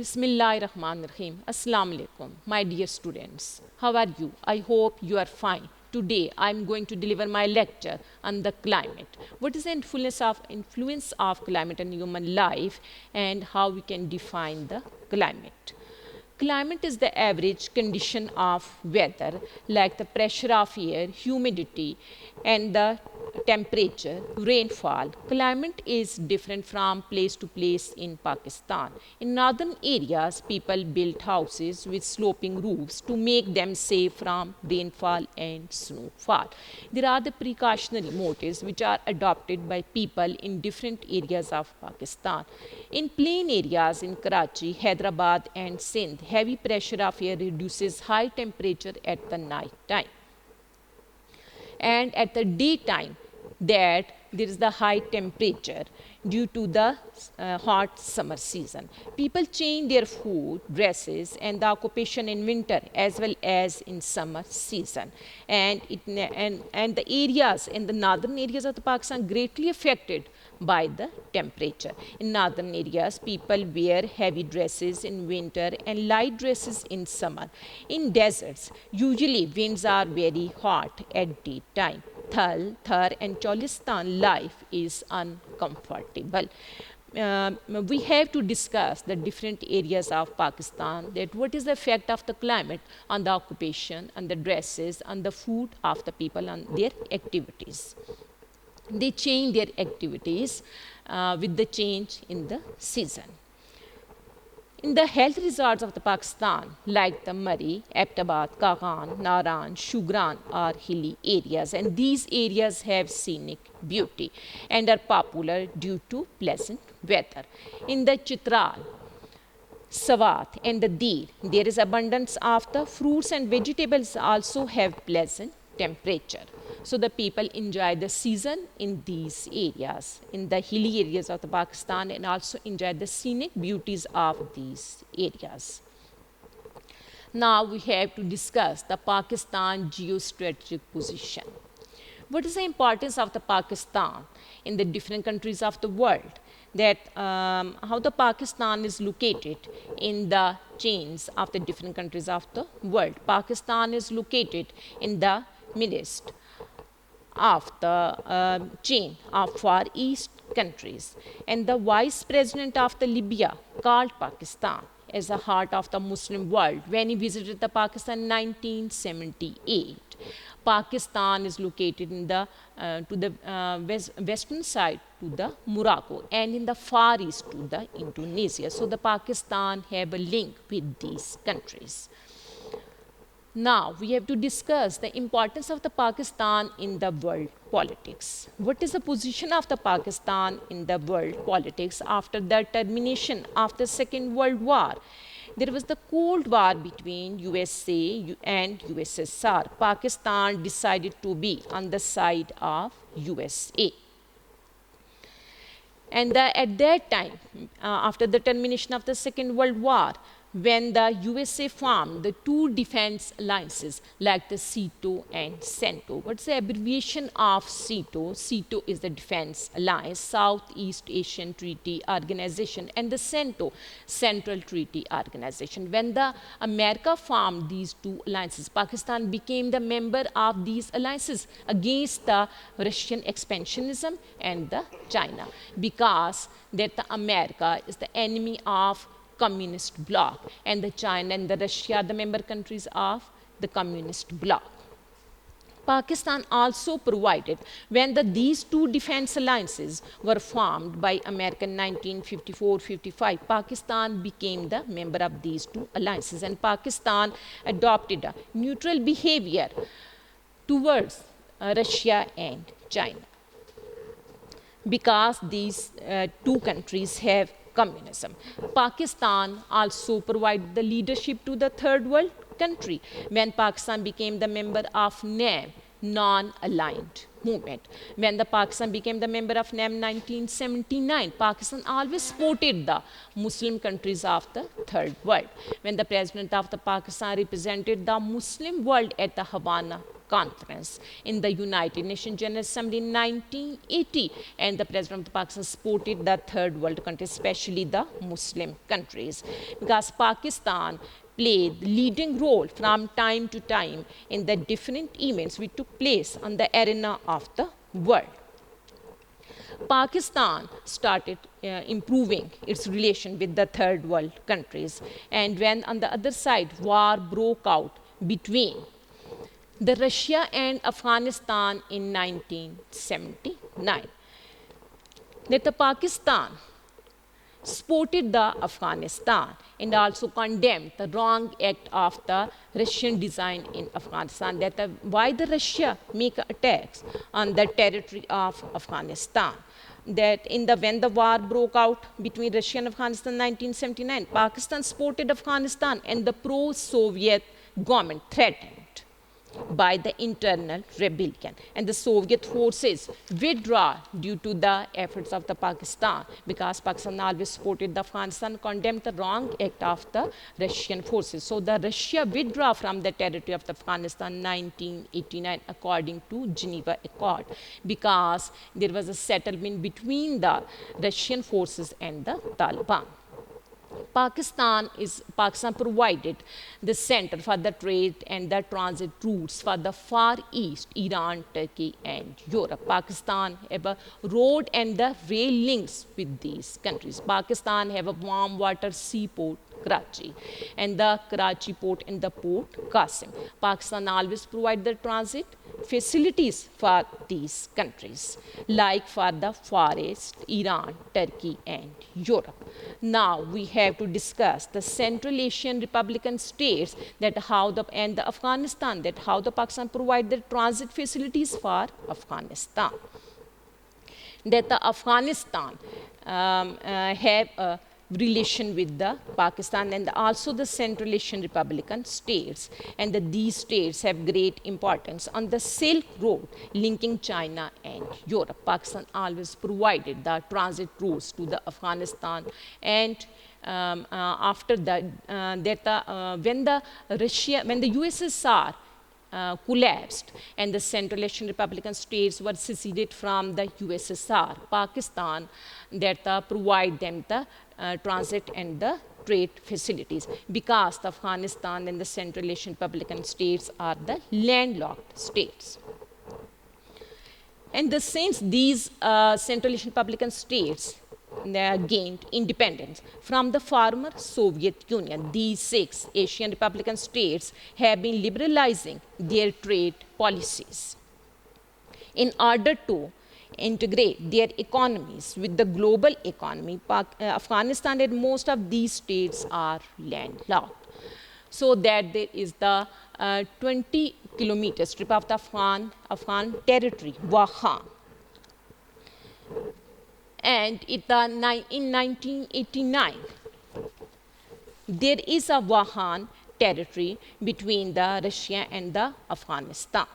Bismillahirrahmanirrahim. Assalamu alaikum, my dear students. How are you? I hope you are fine. Today I am going to deliver my lecture on the climate. What is the influence of climate on human life and how we can define the climate? Climate is the average condition of weather, like the pressure of air, humidity, and the temperature, rainfall. Climate is different from place to place in Pakistan. In northern areas, people built houses with sloping roofs to make them safe from rainfall and snowfall. There are the precautionary motives which are adopted by people in different areas of Pakistan. In plain areas in Karachi, Hyderabad, and Sindh, heavy pressure of air reduces high temperature at the night time, and at the daytime that there is the high temperature due to the hot summer season. People change their food, dresses, and the occupation in winter as well as in summer season. And the areas in the northern areas of the Pakistan greatly affected by the temperature. In northern areas, people wear heavy dresses in winter and light dresses in summer. In deserts, usually winds are very hot at daytime. Thar, and Cholistan life is uncomfortable. We have to discuss the different areas of Pakistan, that what is the effect of the climate on the occupation, on the dresses, on the food of the people, on their activities. They change their activities with the change in the season. In the health resorts of the Pakistan, like the Murree, Abbottabad, Kagan, Naran, Shugran are hilly areas, and these areas have scenic beauty and are popular due to pleasant weather. In the Chitral, Swat, and the Dir, there is abundance of the fruits, and vegetables also have pleasant temperature. So the people enjoy the season in these areas, in the hilly areas of the Pakistan, and also enjoy the scenic beauties of these areas. Now we have to discuss the Pakistan geostrategic position. What is the importance of the Pakistan in the different countries of the world? That how the Pakistan is located in the chains of the different countries of the world. Pakistan is located in the midst of the chain of Far East countries, and the vice president of the Libya called Pakistan as the heart of the Muslim world when he visited the Pakistan in 1978. Pakistan is located in the to the western side to the Morocco, and in the far east to the Indonesia. So the Pakistan have a link with these countries. Now we have to discuss the importance of the Pakistan in the world politics. What is the position of the Pakistan in the world politics after the termination of the Second World War? There was the Cold War between USA and USSR. Pakistan decided to be on the side of USA. And at that time, after the termination of the Second World War, when the USA formed the two defense alliances like the SEATO and CENTO. What's the abbreviation of SEATO? SEATO is the Defense Alliance, Southeast Asian Treaty Organization, and the CENTO, Central Treaty Organization. When the America formed these two alliances, Pakistan became the member of these alliances against the Russian expansionism and the China, because that the America is the enemy of communist bloc, and the China and the Russia are the member countries of the communist bloc. Pakistan also provided, when these two defense alliances were formed by America in 1954-55, Pakistan became the member of these two alliances, and Pakistan adopted a neutral behavior towards Russia and China, because these two countries have communism. Pakistan also provided the leadership to the third world country when Pakistan became the member of NAM, non-aligned movement. When the Pakistan became the member of NAM in 1979, Pakistan always supported the Muslim countries of the third world. When the president of the Pakistan represented the Muslim world at the Havana Conference in the United Nations General Assembly in 1980, and the President of Pakistan supported the third world countries, especially the Muslim countries, because Pakistan played leading role from time to time in the different events which took place on the arena of the world. Pakistan started improving its relation with the third world countries, and when on the other side war broke out between the Russia and Afghanistan in 1979, that the Pakistan supported the Afghanistan and also condemned the wrong act of the Russian design in Afghanistan, that why the Russia make attacks on the territory of Afghanistan. That when the war broke out between Russia and Afghanistan in 1979, Pakistan supported Afghanistan, and the pro-Soviet government threatened by the internal rebellion, and the Soviet forces withdraw due to the efforts of the Pakistan, because Pakistan always supported the Afghanistan, condemned the wrong act of the Russian forces. So the Russia withdraw from the territory of the Afghanistan in 1989 according to Geneva Accord, because there was a settlement between the Russian forces and the Taliban. Pakistan provided the center for the trade and the transit routes for the Far East, Iran, Turkey, and Europe. Pakistan have a road and the rail links with these countries. Pakistan have a warm water seaport, Karachi, and the Karachi port and the port Qasim. Pakistan always provide the transit facilities for these countries, like for the Far East, Iran, Turkey, and Europe. Now we have to discuss the Central Asian Republican states, that how the Afghanistan, that how the Pakistan provide the transit facilities for Afghanistan. That the Afghanistan have a relation with the Pakistan and also the Central Asian Republican states, and these states have great importance on the Silk Road linking China and Europe. Pakistan always provided the transit routes to the Afghanistan, and after that, when the USSR collapsed and the Central Asian Republican states were seceded from the USSR, Pakistan provide them the transit and the trade facilities, because the Afghanistan and the Central Asian Republican states are the landlocked states. And since these Central Asian Republican states gained independence from the former Soviet Union, these 6 Asian Republican states have been liberalizing their trade policies in order to integrate their economies with the global economy. Afghanistan and most of these states are landlocked, so that there is the 20 kilometer strip of the Afghan territory, Wakhan. And in 1989, there is a Wakhan territory between the Russia and the Afghanistan.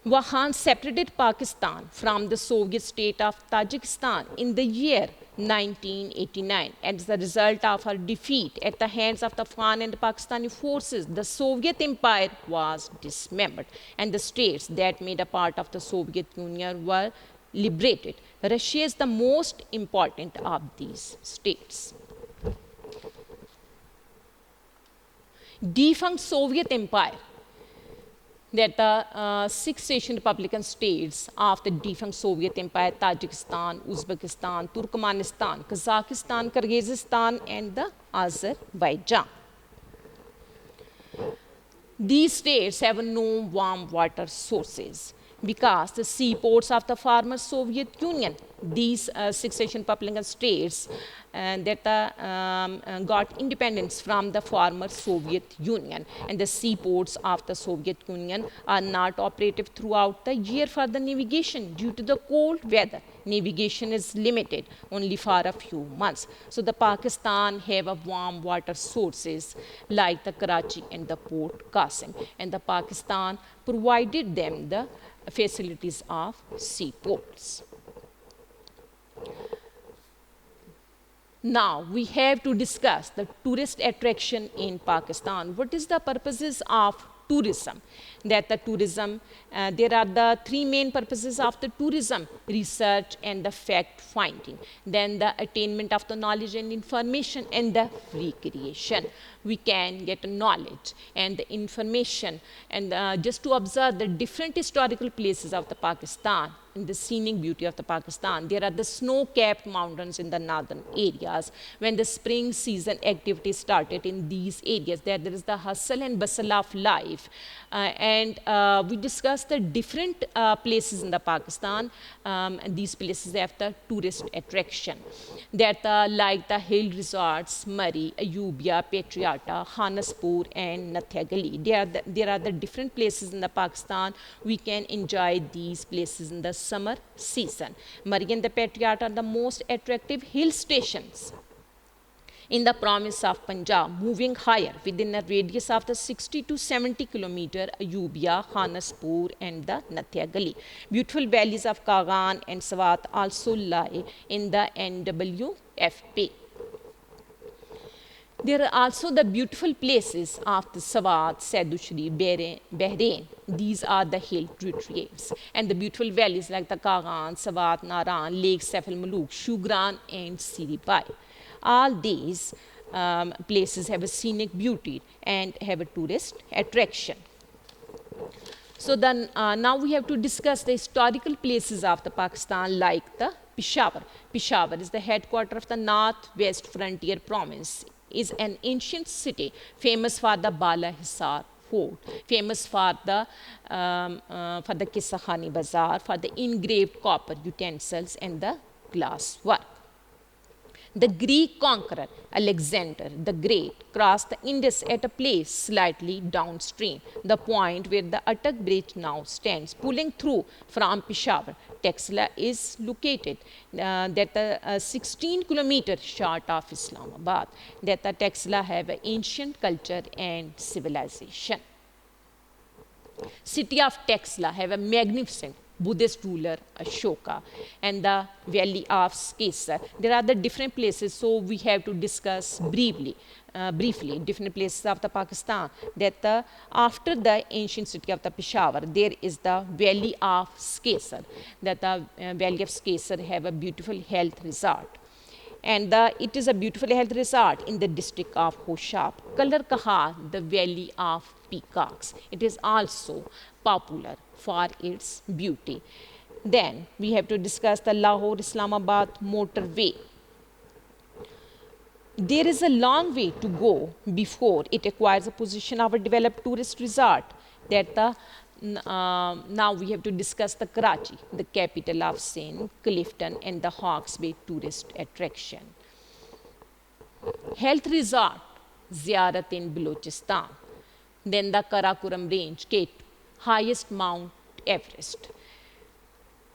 Wakhan separated Pakistan from the Soviet state of Tajikistan in the year 1989. As the result of her defeat at the hands of the Afghan and Pakistani forces, the Soviet Empire was dismembered, and the states that made a part of the Soviet Union were liberated. Russia is the most important of these states. Defunct Soviet Empire, that the 6 Asian Republican states of the defunct Soviet Empire, Tajikistan, Uzbekistan, Turkmenistan, Kazakhstan, Kyrgyzstan, and the Azerbaijan. These states have no warm water sources, because the seaports of the former Soviet Union, these 6 Asian Republican states got independence from the former Soviet Union, and the seaports of the Soviet Union are not operative throughout the year for the navigation due to the cold weather. Navigation is limited only for a few months. So the Pakistan have a warm water sources like the Karachi and the port Qasim, and the Pakistan provided them the facilities of seaports. Now we have to discuss the tourist attraction in Pakistan. What is the purposes of tourism. That the tourism, there are the three main purposes of the tourism: research and the fact finding, then the attainment of the knowledge and information, and the recreation. We can get knowledge and the information, and just to observe the different historical places of the Pakistan, in the scenic beauty of the Pakistan. There are the snow-capped mountains in the northern areas. When the spring season activities started in these areas, there is the hustle and bustle of life. And we discussed the different places in the Pakistan. And these places have the tourist attraction. That like the hill resorts, Murree, Ayubia, Patriata, Hanaspur, and Nathia Gali. There are the different places in the Pakistan. We can enjoy these places in the summer season. Murree and the Patriarch are the most attractive hill stations in the province of Punjab, moving higher within a radius of the 60 to 70 kilometer, Ayubia, Hanaspur, and the Nathia Gali. Beautiful valleys of Kagan and Swat also lie in the NWFP. There are also the beautiful places of the Swat, Saidushri, Bahrain. These are the hill trails. And the beautiful valleys like the Kagan, Swat, Naran, Lake Saif al-Muluk, Shugran, and Siripai. All these places have a scenic beauty and have a tourist attraction. So then now we have to discuss the historical places of the Pakistan, like the Peshawar. Peshawar is the headquarters of the Northwest Frontier Province. Is an ancient city famous for the Bala Hisar Fort, famous for the Qissa Khani Bazaar, for the engraved copper utensils and the glass work. The Greek conqueror Alexander the Great crossed the Indus at a place slightly downstream, the point where the Attock Bridge now stands. Pulling through from Peshawar, Taxila is located that 16 kilometers short of Islamabad. That the Taxila have an ancient culture and civilization. City of Taxila have a magnificent Buddhist ruler Ashoka, and the valley of Kesar. There are the different places, so we have to discuss briefly different places of the Pakistan. That after the ancient city of the Peshawar, there is the valley of Kesar. That the valley of Kesar have a beautiful health resort. And it is a beautiful health resort in the district of Hoshab. Kalar Kahar, the valley of peacocks. It is also popular for its beauty. Then we have to discuss the Lahore Islamabad motorway. There is a long way to go before it acquires a position of a developed tourist resort. That now we have to discuss the Karachi, the capital of Sindh, Clifton, and the Hawks Bay tourist attraction. Health resort, Ziyarat in Balochistan. Then the Karakoram range, K2, highest Mount Everest.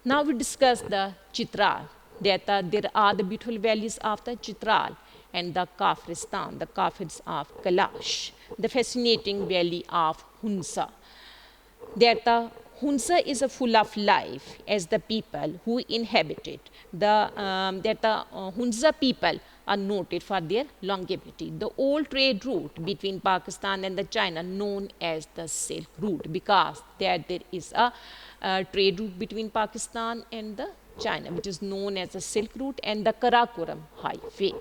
Now we discuss the Chitral. That there are the beautiful valleys of the Chitral and the Kafiristan, the Kafirs of Kailash, the fascinating valley of Hunza. That the Hunza is full of life as the people who inhabit it. Hunza people are noted for their longevity. The old trade route between Pakistan and the China known as the Silk Route, because there is a trade route between Pakistan and the China, which is known as the Silk Route and the Karakoram Highway.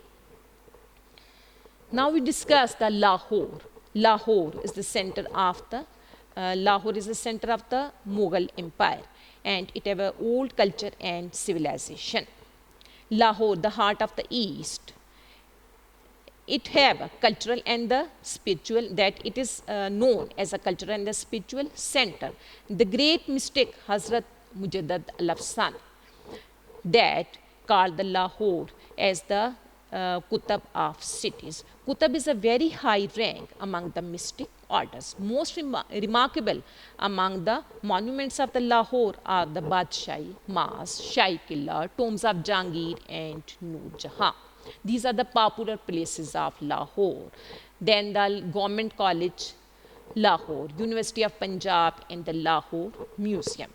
Now we discuss the Lahore. Lahore is the center of the Mughal Empire, and it have an old culture and civilization. Lahore, the heart of the East, it have a cultural and the spiritual, that it is known as a cultural and the spiritual center. The great mystic Hazrat Mujaddad al-Afsan, that called the Lahore as the Qutb of cities. Qutb is a very high rank among the mystic orders. Most remarkable among the monuments of the Lahore are the Badshai, Mas, Shahi Qilla, tombs of Jahangir and Noor Jahan. These are the popular places of Lahore. Then the Government College, Lahore, University of Punjab, and the Lahore Museum.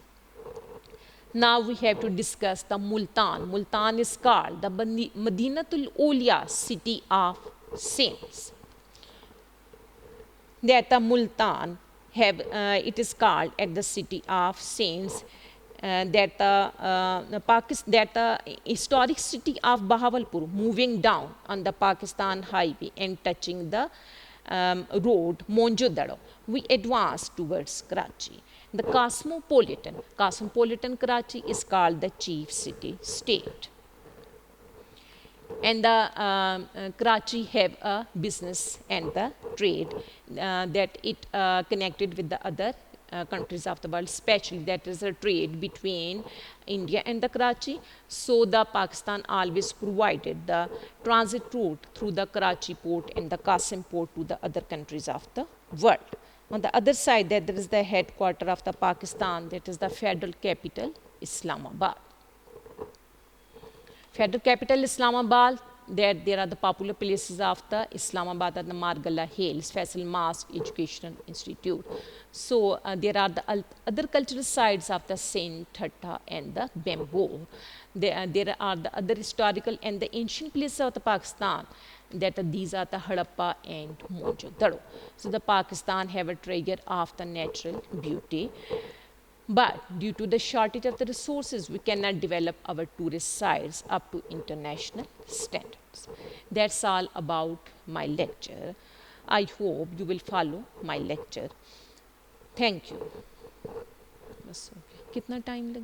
Now we have to discuss the Multan. Multan is called the Madinatul Awliya, city of saints. That the Multan have it is called at the city of Saints, that the historic city of Bahawalpur moving down on the Pakistan highway and touching the road Monjo-Daro, we advance towards Karachi. The cosmopolitan Karachi is called the chief city state. And the Karachi have a business and the trade that it connected with the other countries of the world, especially that is a trade between India and the Karachi. So the Pakistan always provided the transit route through the Karachi port and the Qasim port to the other countries of the world. On the other side, there is the headquarter of the Pakistan, that is the federal capital, Islamabad. Federal capital Islamabad, there are the popular places of the Islamabad and the Margalla Hills, Faisal Mosque Educational Institute. So there are the other cultural sites of the Saint Thatta and the Bamboo. There are the other historical and the ancient places of the Pakistan, that these are the Harappa and Mohenjo-daro. So the Pakistan have a treasure of the natural beauty. But due to the shortage of the resources, we cannot develop our tourist sites up to international standards. That's all about my lecture. I hope you will follow my lecture. Thank you. बस हो गया कितना time लगे